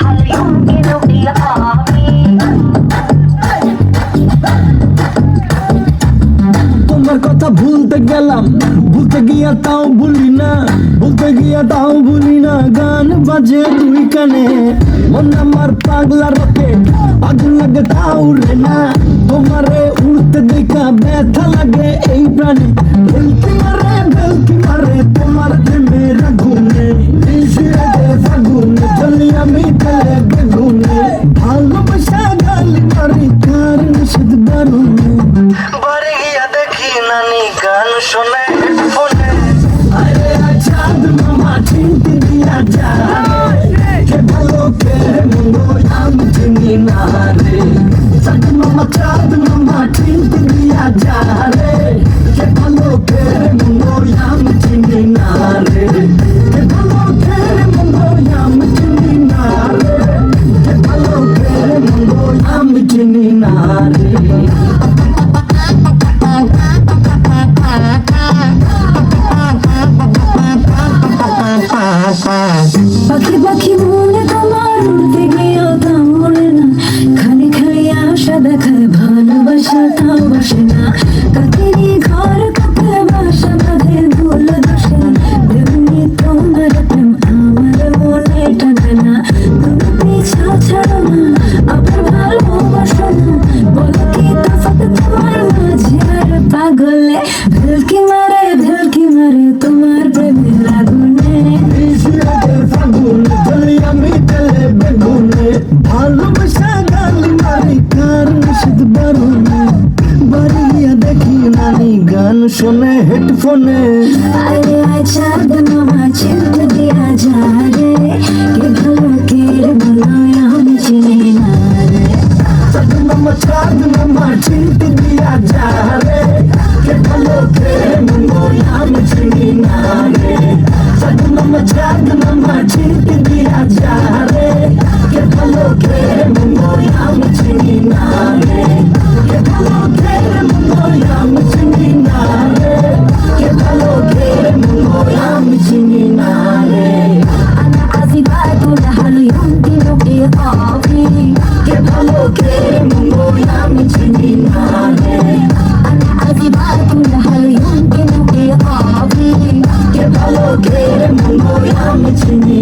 هل يمكنك لقائي তোমার কথা ভুলতে গেলাম, ভুলতে গিয়া তাও ভুলি না, ভুলতে গিয়া তাও ভুলি না। গান বাজে দুই কানে, মন আমার পাগলা রকেট, আগুন লাগে তাও রে না। তোমারে উড়তে দেখা ব্যথা লাগে এই প্রাণে, ভেলকি মারে তোমার প্রেমের আগুনে। নিশিরাতে ফাগুনে জ্বলি আমি তেলে বেগুনে, ভালোবাসা গালি মারি কার নিষেধ বারুনে। বাড়ি গিয়া দেখি নানি গান শোনে হেডফোনে। আরে চাঁদ মামা চিনতে দিয়া যা কে ভালো কে মন্দ আমি চিনি না রে। চাঁদ মামা চিনতে দিয়া যা রে, কে ভালো কে মন্দ আমি চিনি না রে। কে ভালো কে মন্দ আমি চিনি না রে, কে ভালো কে মন্দ আমি চিনি না রে। পাখি পাখি মনে তোমার উড়তে গিয়েও তা মরে না, খালি খালি আশা দেখায় ভালোবাসা তাও বাসে না। কাকেরই ঘর কাকে বাসা বাঁধে ভুল দোষে, তেমনি তোমার প্রেম আমার মনে টানে না। তুমি পিছা ছাড়ো না, আবার ভালোবাসো না, বলো কি তফাৎ তোমার মাঝে আর পাগলে। ভেলকি মারে তোমার প্রেমের আগুনে। ভালোবাসা গালি মারি কার নিষেধ বারুনে। বাড়ি গিয়া দেখি নানি গান শোনে হেডফোনে। আরে চাঁদ মামা চিনতে দিয়া যা রে, কে ভালো কে বলো আমি চিনি না রে। চাঁদ মামা চিনতে দিয়া যা রে, কে ভালো কে মন্দ আমি চিনি না রে। চাঁদ মামা চিনতে দিয়া যা রে, কে ভালো কে মন্দ আমি চিনি না রে। কে ভালো কে মন্দ আমি চিনি না রে, কে ভালো কে মন্দ আমি চিনি না রে। أنا عازبات هل يمكنك لقائي কে ভালো কে মন্দ আমি চিনি না রে। أنا عازبات هل يمكنك لقائي কে ভালো কে মন্দ আমি চিনি